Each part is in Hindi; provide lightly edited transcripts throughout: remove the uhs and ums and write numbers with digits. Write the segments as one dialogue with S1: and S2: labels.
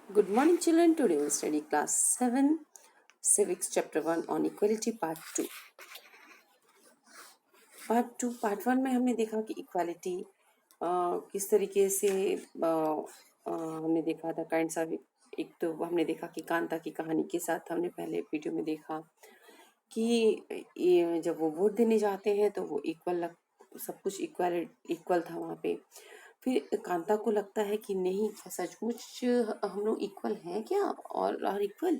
S1: Good morning, children. Today we'll study class 7, Civics Chapter 1 on Equality Part 2. Part 1 में हमने देखा कि इक्वालिटी किस तरीके से हमने देखा था काइंड्स ऑफ। एक तो हमने देखा कि कांता की कहानी के साथ हमने पहले वीडियो में देखा कि ये जब वो वोट देने जाते हैं तो वो सब कुछ इक्वल था वहाँ पे। फिर कांता को लगता है कि नहीं, सचमुच हम लोग इक्वल हैं क्या और आर इक्वल।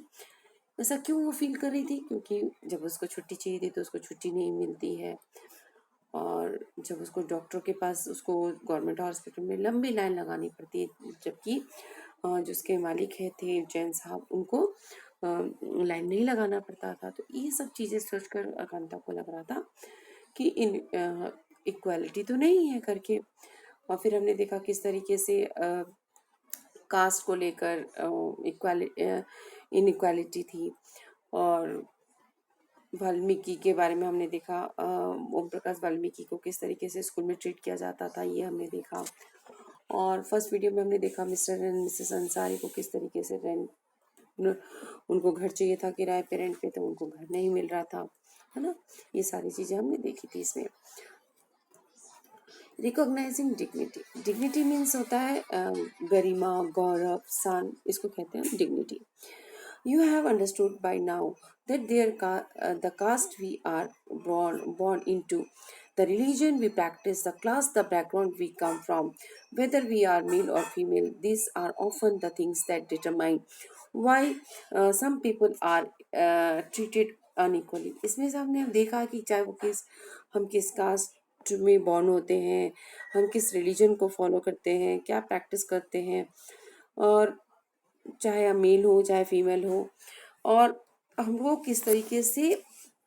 S1: ऐसा क्यों वो फील कर रही थी? क्योंकि जब उसको छुट्टी चाहिए थी तो उसको छुट्टी नहीं मिलती है, और जब उसको डॉक्टर के पास उसको गवर्नमेंट हॉस्पिटल में लंबी लाइन लगानी पड़ती है, जबकि जो उसके मालिक है थे जैन साहब, उनको लाइन नहीं लगाना पड़ता था। तो ये सब चीज़ें सोचकर कांता को लग रहा था कि इन इक्वालिटी तो नहीं है करके। और फिर हमने देखा किस तरीके से कास्ट को लेकर इनइक्वालिटी थी। और वाल्मीकि के बारे में हमने देखा, ओम प्रकाश वाल्मीकि को किस तरीके से स्कूल में ट्रीट किया जाता था, ये हमने देखा। और फर्स्ट वीडियो में हमने देखा मिस्टर एंड मिसेस अंसारी को किस तरीके से रेंट, उनको घर चाहिए था किराए पे, रेंट पे, तो उनको घर नहीं मिल रहा था, है ना। ये सारी चीज़ें हमने देखी थी इसमें। रिकॉग्नाइजिंग डिग्निटी, डिग्निटी मीन्स होता है गरिमा, गौरव, सान, इसको कहते हैं dignity. You have understood by now that the caste we are born into, the religion we practice, the class, the background we come from, whether we are male or female, these are often the things that determine why some people are treated unequally. इसमें से हमने देखा कि चाहे वो हम किस कास्ट में बॉर्न होते हैं, हम किस रिलीजन को फॉलो करते हैं, क्या प्रैक्टिस करते हैं, और चाहे हम मेल हो चाहे फीमेल हो, और हमको किस तरीके से,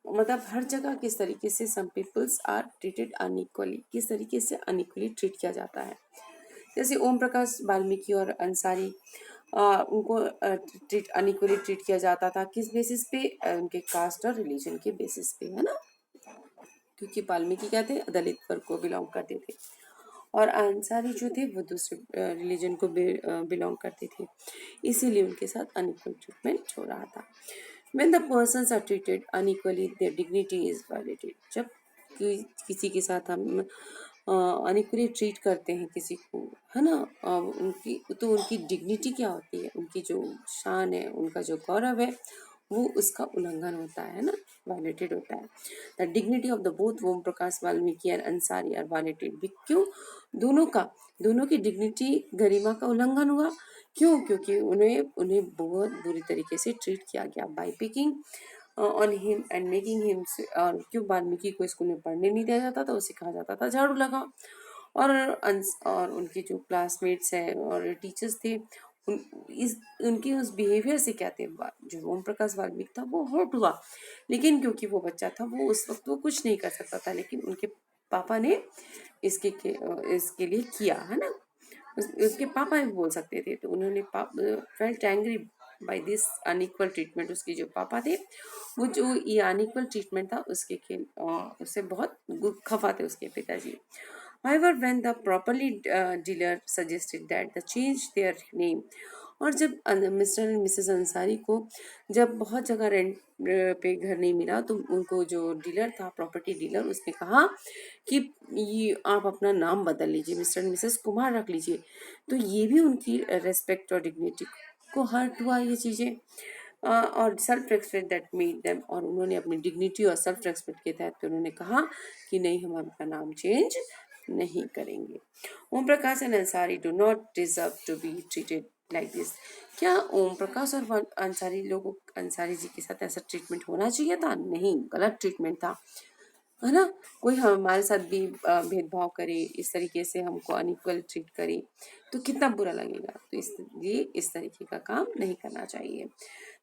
S1: मतलब हर जगह किस तरीके से सम पीपल्स आर ट्रीटेड अनइक्वली, किस तरीके से अनइक्वली ट्रीट किया जाता है। जैसे ओम प्रकाश वाल्मीकि और अंसारी, उनको अनइक्वली ट्रीट किया जाता था किस बेसिस पे? उनके कास्ट और रिलीजन के बेसिस पे, है ना। क्योंकि वाल्मीकि क्या थे, दलित वर्ग को बिलोंग करते थे, और अंसारी जो थे वो दूसरे रिलीजन को बिलोंग करते थे, इसीलिए उनके साथ अनइक्वल ट्रीटमेंट हो रहा था। When the persons are treated unequally, their dignity is violated. जब किसी के साथ हम अनइक्वली ट्रीट करते हैं किसी को, है ना, उनकी डिग्निटी क्या होती है, उनकी जो शान है, उनका जो गौरव है, वो उसका उल्लंघन होता है ना, वायलेटेड होता है। The dignity of the both Om Prakash Valmiki और अंसारी आर वायलेटेड। क्यों? दोनों की डिग्निटी, गरिमा का उल्लंघन हुआ। क्यों? क्योंकि उन्हें बहुत बुरी तरीके से ट्रीट किया गया by picking on him and making him. और क्यों वाल्मीकि को स्कूल में पढ़ने नहीं दिया जाता था, उसे कहा जाता था झाड़ू लगा। और उनके जो क्लासमेट्स हैं और टीचर्स थे, उनके उस बिहेवियर से क्या थे, जो ओम प्रकाश वाल्मीकि था वो हर्ट हुआ। लेकिन क्योंकि वो बच्चा था, वो उस वक्त वो कुछ नहीं कर सकता था, लेकिन उनके पापा ने इसके लिए किया, है ना। उसके पापा भी बोल सकते थे, तो उन्होंने felt angry by this unequal treatment. उसके जो पापा थे, वो जो ये अनइक्वल ट्रीटमेंट था उससे बहुत खफा थे उसके पिताजी। However, when the properly dealer suggested that the change their name, और जब मिस्टर एंड मिसेस अंसारी को जब बहुत जगह रेंट पे घर नहीं मिला, तो उनको जो डीलर था, प्रॉपर्टी डीलर, उसने कहा कि ये आप अपना नाम बदल लीजिए, मिस्टर एंड मिसेस कुमार रख लीजिए। तो ये भी उनकी रेस्पेक्ट और डिग्निटी को हर्ट हुआ ये चीज़ें। और self respect that made them, और उन्होंने अपनी डिग्निटी और सेल्फ रेस्पेक्ट के तहत उन्होंने कहा कि नहीं, हम अपना नाम चेंज नहीं करेंगे। Om Prakash and Ansari do not deserve to be treated like this. क्या ओम प्रकाश और अंसारी जी के साथ ऐसा ट्रीटमेंट होना चाहिए था? नहीं, गलत ट्रीटमेंट था, है ना। कोई हमारे साथ भी भेदभाव करे, इस तरीके से हमको अनइक्वल ट्रीट करे, तो कितना बुरा लगेगा। तो इसलिए इस तरीके का काम नहीं करना चाहिए।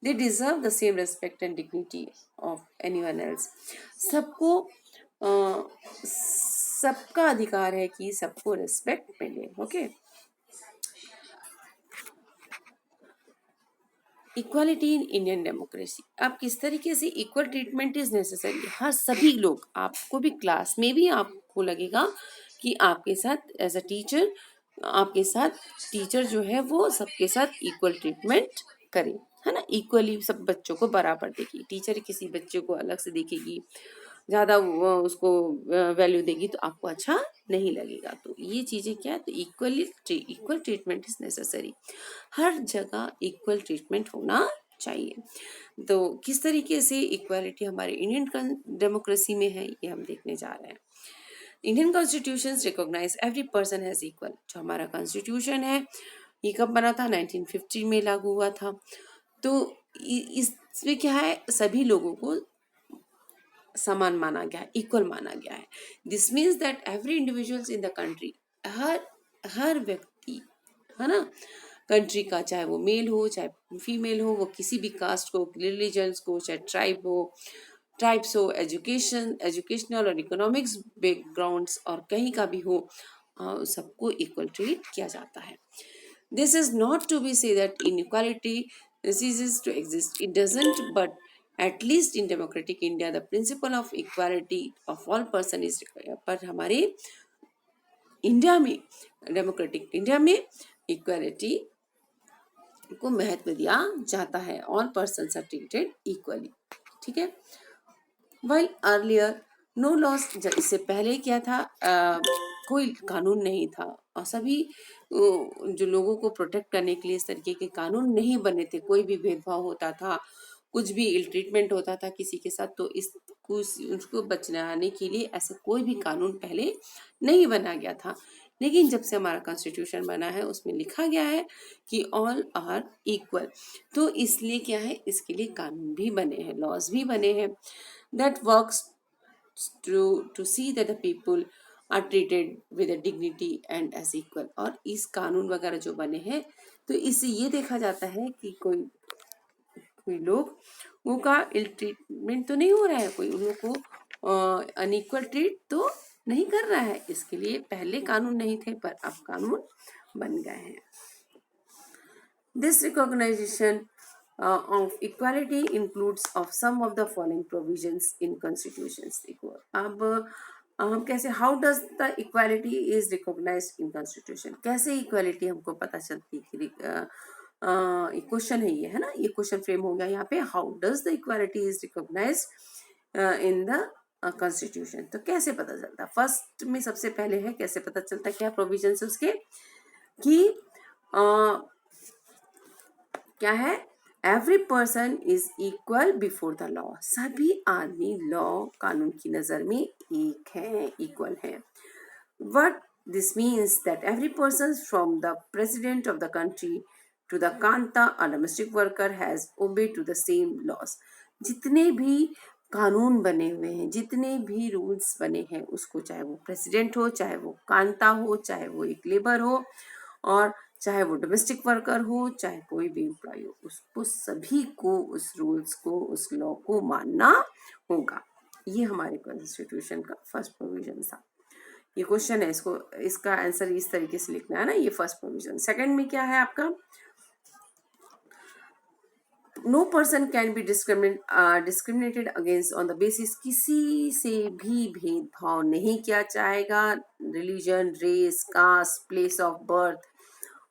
S1: They deserve the same respect and dignity of anyone else. सबको सबका अधिकार है कि सबको रेस्पेक्ट मिले। Okay. Equality in Indian democracy. अब किस तरीके से इक्वल ट्रीटमेंट इज नेसेसरी। हर सभी लोग, आपको भी क्लास में भी आपको लगेगा कि आपके साथ एज अ टीचर आपके साथ टीचर जो है वो सबके साथ इक्वल ट्रीटमेंट करे, है ना, इक्वली सब बच्चों को बराबर देगी। टीचर किसी बच्चे को अलग से देखेगी, ज़्यादा उसको वैल्यू देगी तो आपको अच्छा नहीं लगेगा। तो ये चीज़ें क्या है, तो इक्वल ट्रीटमेंट इज नेसेसरी। हर जगह इक्वल ट्रीटमेंट होना चाहिए। तो किस तरीके से इक्वालिटी हमारे इंडियन डेमोक्रेसी में है, ये हम देखने जा रहे हैं। Indian constitution recognise every person has equal. जो हमारा कॉन्स्टिट्यूशन है ये कब बना था, 1950 में लागू हुआ था। तो इसमें क्या है, सभी लोगों को समान माना गया है, इक्वल माना गया है। This means that every individuals in the country, हर हर व्यक्ति, है ना, कंट्री का, चाहे वो मेल हो चाहे फीमेल हो, वो किसी भी कास्ट को, रिलीजन्स को, चाहे ट्राइब्स हो, एजुकेशनल और इकोनॉमिक्स बैकग्राउंड्स और कहीं का भी हो, सबको इक्वल ट्रीट किया जाता है। This is not to be say that inequality ceases to exist. It doesn't, but at least in democratic India, the principle of equality of all person is required. पर हमारे इंडिया में, डेमोक्रेटिक इंडिया में, इक्वालिटी को महत्व दिया जाता है। All person are treated equally, ठीक है। While earlier no laws, इससे पहले क्या था, कोई कानून नहीं था और सभी जो लोगों को प्रोटेक्ट करने के लिए इस तरीके के कानून नहीं बने थे। कोई भी भेदभाव होता था, कुछ भी इल ट्रीटमेंट होता था किसी के साथ, तो उसको बचने के लिए ऐसे कोई भी कानून पहले नहीं बना गया था। लेकिन जब से हमारा कॉन्स्टिट्यूशन बना है उसमें लिखा गया है कि ऑल आर इक्वल, तो इसलिए क्या है, इसके लिए कानून भी बने हैं, लॉज भी बने हैं, that works to see that the people are treated with a dignity and as equal। और इस कानून वगैरह जो बने हैं तो इससे ये देखा जाता है कि कोई लोग वो का इल ट्रीटमेंट तो नहीं हो रहा है, कोई उन लोग को अनइक्वल ट्रीट तो नहीं कर रहा है। इसके लिए पहले कानून नहीं थे पर अब कानून बन गए हैं। This recognition of equality includes of some of the following provisions in constitutions। देखो अब हम कैसे, how does the equality is recognized in constitution, कैसे equality हमको पता चलती है कि क्वेश्चन है ये, है ना, ये क्वेश्चन फ्रेम हो गया यहाँ पे, how does the equality is recognized in the constitution। तो कैसे पता चलता, फर्स्ट में सबसे पहले है कैसे पता चलता, क्या प्रोविजन है उसके, कि क्या है, every person is equal before the law, सभी आदमी लॉ कानून की नजर में एक है, इक्वल है। What this means that every person from the president of the country to the कांता a domestic worker has obey to the same laws. जितने भी कानून बने हुए हैं, जितने भी रूल्स बने हैं, उसको चाहे वो प्रेसिडेंट हो, चाहे वो कांता हो, चाहे वो एक लेबर हो, और चाहे वो डोमेस्टिक वर्कर हो, चाहे कोई भी एम्प्लॉय हो, उसको सभी को उस रूल्स को, उस लॉ को मानना होगा। ये हमारे कॉन्स्टिट्यूशन का फर्स्ट प्रोविजन था। ये क्वेश्चन है, इसका आंसर इस तरीके से लिखना है ना, ये फर्स्ट प्रोविजन। सेकंड में क्या है आपका, no person can be discriminated against on the basis, किसी से भी भेदभाव नहीं किया जाएगा, religion, race, caste, place of birth,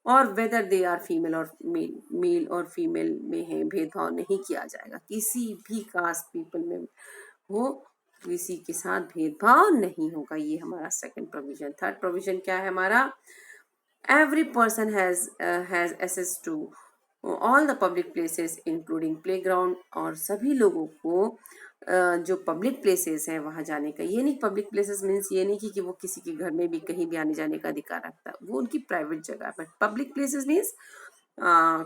S1: और वेदर दे आर फीमेल और मेल और फीमेल में है, भेदभाव नहीं किया जाएगा, किसी भी कास्ट पीपल में हो, किसी के साथ भेदभाव नहीं होगा। ये हमारा सेकंड प्रोविजन। थर्ड प्रोविजन क्या है हमारा, every person has access to all the public places including playground, और सभी लोगों को जो पब्लिक प्लेसेस हैं वहाँ जाने का, ये नहीं पब्लिक प्लेसेस मीन्स ये नहीं कि वो किसी के घर में भी कहीं भी आने जाने का अधिकार रखता है, वो उनकी प्राइवेट जगह। बट पब्लिक प्लेसेस मीन्स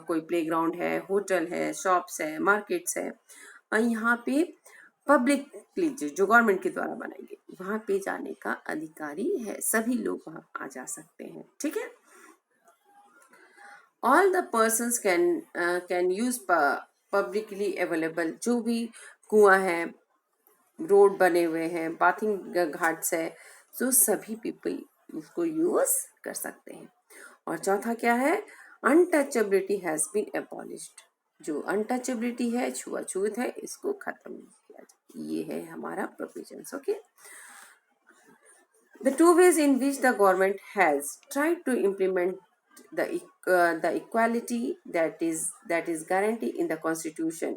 S1: कोई प्लेग्राउंड है, होटल है, शॉप्स है, मार्केट्स है, यहाँ पे पब्लिक प्लेसेस जो गवर्नमेंट के द्वारा बनाई गई, वहाँ पे जाने का अधिकारी है, सभी लोग वहाँ आ जा सकते हैं, ठीक है। All the persons can use publicly available, जो भी कुआं है, रोड बने हुए हैं, बाथिंग घाट्स है, तो सभी पीपल उसको यूज कर सकते हैं। और चौथा क्या है, अनटचेबिलिटी हैज बीन एबॉलिश्ड, जो अनटचेबिलिटी है, छुआछूत है, इसको खत्म किया जाए। ये है हमारा provisions, okay. The two ways in which the government has tried to implement the equality that is guaranteed in the constitution.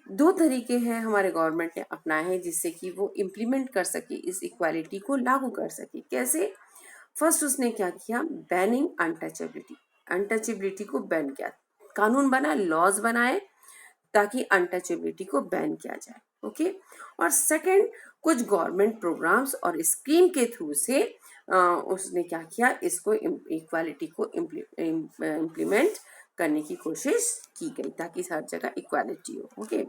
S1: दो तरीके हैं हमारे गवर्नमेंट ने अपनाए हैं जिससे कि वो इम्प्लीमेंट कर सके, इस इक्वालिटी को लागू कर सके। कैसे? फर्स्ट उसने क्या किया, बैनिंग अनटचेबिलिटी, अनटचेबिलिटी को बैन किया, कानून बनाए, लॉज बनाए ताकि अनटचेबिलिटी को बैन किया जाए। ओके। और सेकंड, कुछ गवर्नमेंट प्रोग्राम्स और स्कीम के थ्रू से उसने क्या किया, इसको इक्वालिटी को इम्प्लीमेंट करने की कोशिश की गई ताकि हर जगह इक्वालिटी हो। ओके।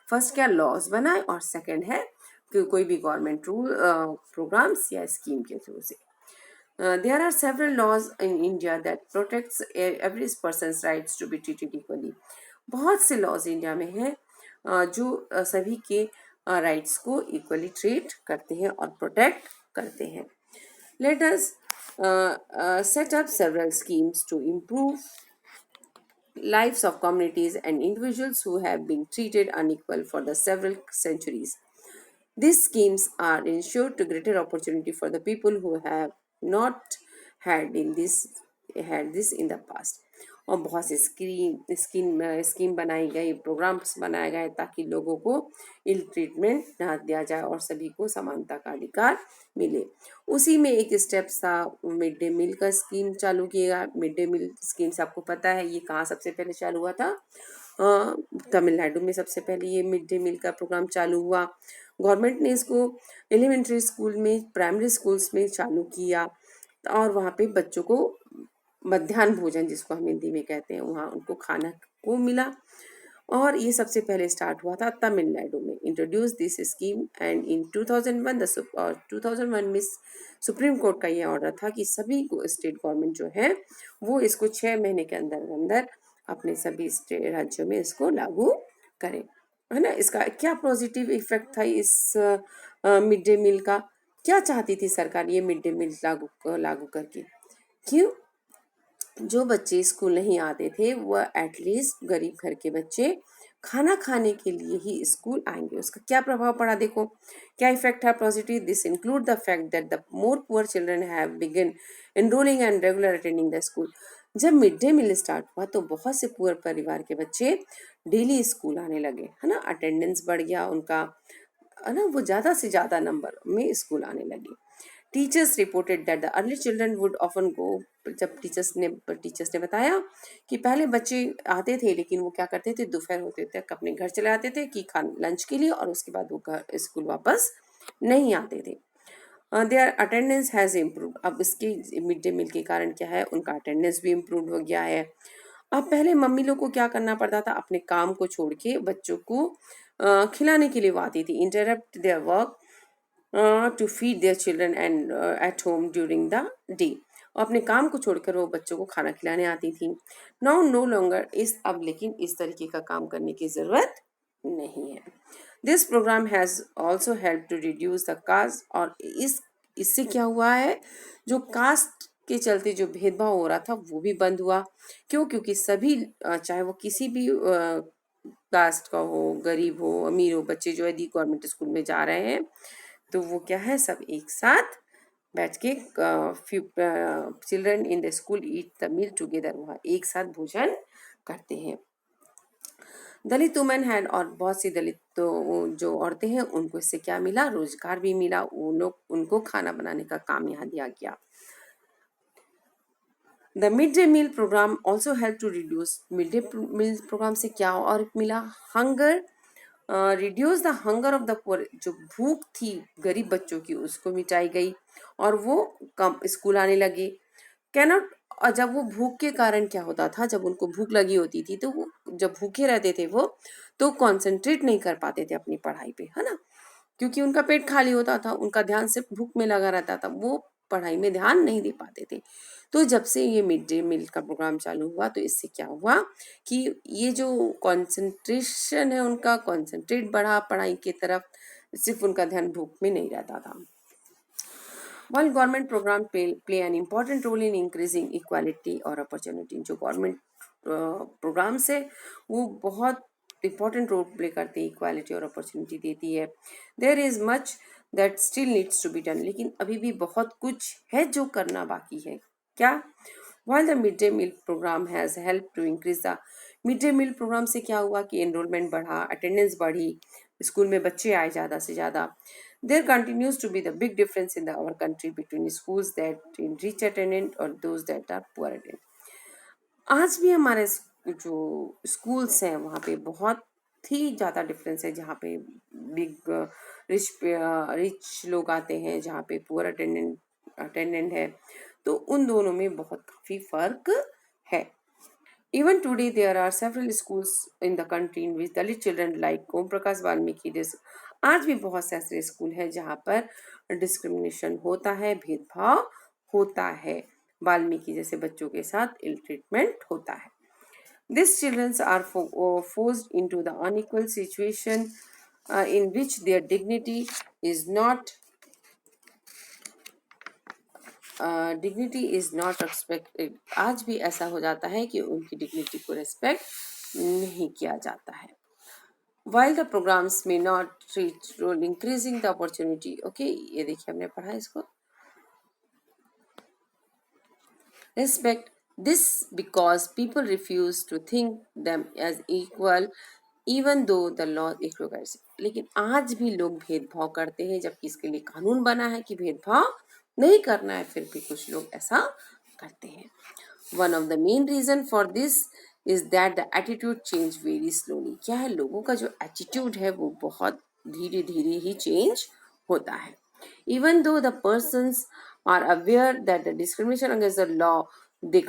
S1: फर्स्ट क्या, लॉज बनाए, और सेकंड है कि कोई भी गवर्नमेंट रूल प्रोग्राम्स या स्कीम के थ्रू से। There are several laws in India that protects every person's rights to be treated equally. बहुत से लॉज इंडिया में हैं जो सभी के राइट्स को इक्वली ट्रीट करते हैं और प्रोटेक्ट करते हैं। Let us set up several schemes to improve lives of communities and individuals who have been treated unequal for the several centuries. These schemes are ensured to greater opportunity for the people who have not had this in the past. और बहुत सी स्कीम बनाई गई, प्रोग्राम्स बनाए गए ताकि लोगों को इल ट्रीटमेंट ना दिया जाए और सभी को समानता का अधिकार मिले। उसी में एक स्टेप था मिड डे मील का स्कीम चालू किया। मिड डे मील स्कीम से आपको पता है ये कहाँ सबसे पहले चालू हुआ था, तमिलनाडु में सबसे पहले ये मिड डे मील का प्रोग्राम चालू हुआ। गवर्नमेंट ने इसको एलिमेंट्री स्कूल में, प्राइमरी स्कूल्स में चालू किया और वहाँ पे बच्चों को मध्याह्न भोजन, जिसको हम हिंदी में कहते हैं, वहाँ उनको खाना को मिला। और ये सबसे पहले स्टार्ट हुआ था तमिलनाडु में। Introduce this scheme and in 2001 में सुप्रीम कोर्ट का ये ऑर्डर था कि सभी को स्टेट गवर्नमेंट जो है वो इसको 6 महीने के अंदर अंदर अपने सभी राज्यों में इसको लागू करें, है ना। इसका क्या पॉजिटिव इफेक्ट था इस मिड डे मील का? क्या चाहती थी सरकार ये मिड डे मील लागू करके? क्यों? जो बच्चे स्कूल नहीं आते थे वह एटलीस्ट गरीब घर के बच्चे खाना खाने के लिए ही स्कूल आएंगे। उसका क्या प्रभाव पड़ा देखो, क्या इफेक्ट है positive? This include the fact that the more poor children have begun enrolling and regular attending the school. जब मिड डे मील स्टार्ट हुआ तो बहुत से पुअर परिवार के बच्चे डेली स्कूल आने लगे, है ना। अटेंडेंस बढ़ गया उनका, है ना, वो ज़्यादा से ज़्यादा नंबर में स्कूल आने लगे। Teachers reported that the early children would often go. जब टीचर्स ने बताया कि पहले बच्चे आते थे लेकिन वो क्या करते थे, दोपहर होते तक अपने घर चले आते थे कि लंच के लिए, और उसके बाद वो घर स्कूल वापस नहीं आते थे। Their attendance has improve. अब इसके मिड डे मील के कारण क्या है, उनका अटेंडेंस भी इम्प्रूव हो गया है। अब पहले मम्मी लोग को क्या करना पड़ता था, अपने काम को छोड़ के बच्चों को खिलाने के लिए वो आती थी, interrupt their work to feed their children and at home during the day. और अपने काम को छोड़कर वो बच्चों को खाना खिलाने आती थी। नाउ नो लॉन्गर इस अब लेकिन इस तरीके का काम करने की ज़रूरत नहीं है। This programme has also help to reduce the caste. और इससे क्या हुआ है, जो कास्ट के चलते जो भेदभाव हो रहा था वो भी बंद हुआ। क्यों? क्योंकि सभी चाहे वो किसी भी कास्ट का हो, गरीब हो, अमीर हो, बच्चे जो है दी गवर्नमेंट स्कूल में जा रहे हैं तो वो क्या है, सब एक साथ बैठ के few children in the school eat the meal together, वहाँ एक साथ भोजन करते हैं। दलित वुमेन हैड, और बहुत सी दलित तो जो औरतें हैं उनको इससे क्या मिला, रोजगार भी मिला। वो लोग, उनको खाना बनाने का काम यहाँ दिया गया। The mid day meal programme also help to reduce. Mid day meal programme से क्या और मिला, hunger, reduce the hunger of the poor. जो भूख थी गरीब बच्चों की उसको मिटाई गई और वो कम स्कूल आने लगे। कैनॉट, और जब वो भूख के कारण क्या होता था, जब उनको भूख लगी होती थी तो वो जब भूखे रहते थे वो तो कॉन्सेंट्रेट नहीं कर पाते थे अपनी पढ़ाई पे, है ना, क्योंकि उनका पेट खाली होता था, उनका ध्यान सिर्फ भूख में लगा रहता था, वो पढ़ाई में ध्यान नहीं दे पाते थे। तो जब से ये मिड डे मील का प्रोग्राम चालू हुआ तो इससे क्या हुआ कि ये जो कंसंट्रेशन है उनका, कंसंट्रेट बढ़ा पढ़ाई की तरफ, सिर्फ उनका ध्यान भूख में नहीं रहता था। While government program play an important role in increasing equality और opportunity, जो गवर्नमेंट प्रोग्राम्स है वो बहुत इंपॉर्टेंट रोल प्ले करती है, इक्वालिटी और अपॉर्चुनिटी देती है। There is much that still needs to be done. लेकिन अभी भी बहुत कुछ है जो करना बाकी है. क्या? While the mid day meal program has helped to increase the mid day meal program से क्या हुआ कि enrollment बढ़ा, attendance बढ़ी, स्कूल में बच्चे आए ज़्यादा से ज़्यादा. There continues to be the big difference in our country between schools that in rich attendant or those that are poor attendant. आज भी हमारे जो स्कूल्स हैं वहाँ पे बहुत ही ज़्यादा डिफरेंस है. जहाँ पे बिग रिच लोग आते हैं, जहाँ पे पुअर अटेंडेंट है, तो उन दोनों में बहुत काफ़ी फर्क है. Even today, there are several schools in the country in which Dalit children like Om Prakash Valmiki. आज भी बहुत से ऐसे स्कूल हैं जहाँ पर डिस्क्रिमिनेशन होता है, भेदभाव होता है, वाल्मीकि जैसे बच्चों के साथ इल ट्रीटमेंट होता है. These children are forced into the unequal situation in which their dignity is not respected. आज भी ऐसा हो जाता है कि उनकी डिग्निटी को रेस्पेक्ट नहीं किया जाता है. While the programs may not reach role increasing the opportunity. Okay, ये देखिए हमने पढ़ा इसको. Respect this because people refuse to think them as equal even though the law requires it. लेकिन आज भी लोग भेदभाव करते हैं जबकि इसके लिए कानून बना है कि भेदभाव नहीं करना है, फिर भी कुछ लोग ऐसा करते हैं. One of the main reason for this is that the attitude change very slowly. क्या है, लोगों का जो एटीट्यूड है वो बहुत धीरे धीरे ही चेंज होता है. Even though the persons are aware that the discrimination against the law, they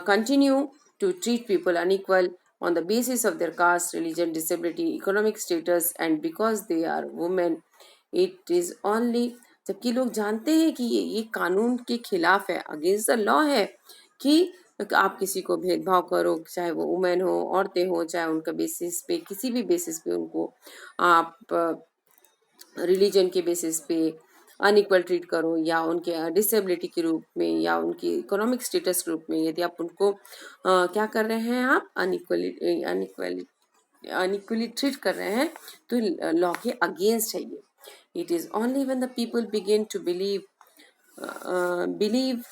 S1: continue to treat people unequal on the basis of their caste, religion, disability, economic status, and because they are women. It is only जबकि लोग जानते हैं कि ये कानून के खिलाफ है, अगेंस्ट द लॉ है कि आप किसी को भेदभाव करो, चाहे वो वुमेन हो, औरतें हो, चाहे उनका बेसिस पे, किसी भी बेसिस पे उनको आप रिलीजन के बेसिस पे अनइक्वल ट्रीट करो, या उनके डिसेबिलिटी के रूप में, या उनकी इकोनॉमिक स्टेटस के रूप में, यदि आप उनको क्या कर रहे हैं, आप अनइक्वली ट्रीट कर रहे हैं, तो लॉ के अगेंस्ट है ये. It is only when the people begin to believe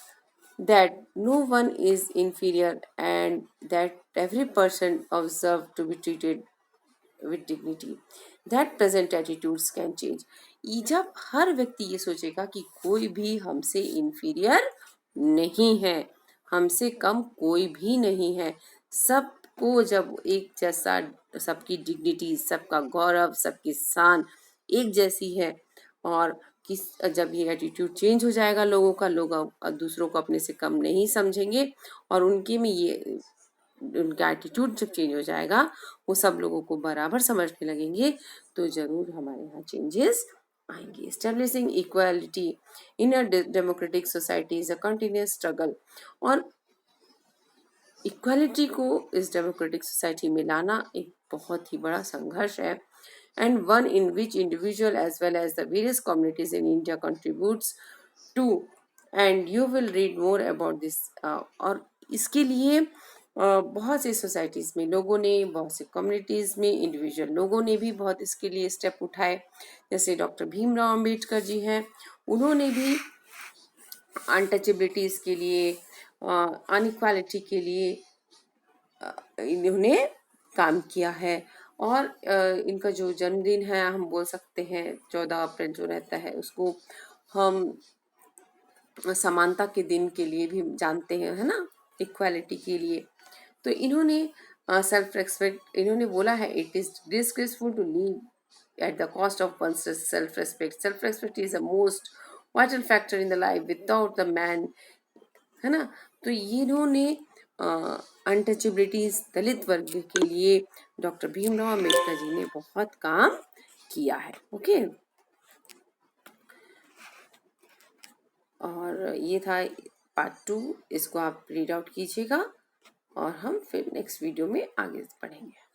S1: that no one is inferior and that every person observed to be treated with dignity, that present attitudes can change. जब हर व्यक्ति ये सोचेगा कि कोई भी हमसे inferior नहीं है, हमसे कम कोई भी नहीं है, सबको जब एक जैसा, सबकी डिग्निटी, सबका गौरव, सबकी शान एक जैसी है, और जब ये एटीट्यूड चेंज हो जाएगा लोगों का, लोग दूसरों को अपने से कम नहीं समझेंगे, और उनके में ये उनका एटीट्यूड जब चेंज हो जाएगा, वो सब लोगों को बराबर समझने लगेंगे, तो जरूर हमारे यहाँ चेंजेस आएंगे. Establishing equality in a democratic society is a continuous struggle. और इक्वालिटी को इस डेमोक्रेटिक सोसाइटी में लाना एक बहुत ही बड़ा संघर्ष है, and one in which individual as well as the various communities in India contributes to, and you will read more about this. और इसके लिए बहुत सी सोसाइटीज़ में लोगों ने, बहुत से कम्युनिटीज़ में इंडिविजुअल लोगों ने भी बहुत इसके लिए स्टेप उठाए. जैसे डॉक्टर भीमराव अंबेडकर जी हैं, उन्होंने भी अनटचेबिलिटीज़ के लिए, अनइक्वालिटी के लिए इन्होंने काम किया है. और इनका जो जन्मदिन है, हम बोल सकते हैं 14 अप्रैल जो रहता है, उसको हम समानता के दिन के लिए भी जानते हैं, है ना, इक्वालिटी के लिए. तो इन्होंने सेल्फ रेस्पेक्ट, इन्होंने बोला है, it is disgraceful to live at the cost of one self respect. Self respect is the most vital factor in the life, without the man, है ना. तो ये इन्होंने अनटचेबिलिटीज, दलित वर्ग के लिए डॉक्टर भीमराव अम्बेडकर जी ने बहुत काम किया है. ओके, और ये था पार्ट 2. इसको आप रीड आउट कीजिएगा और हम फिर नेक्स्ट वीडियो में आगे बढ़ेंगे.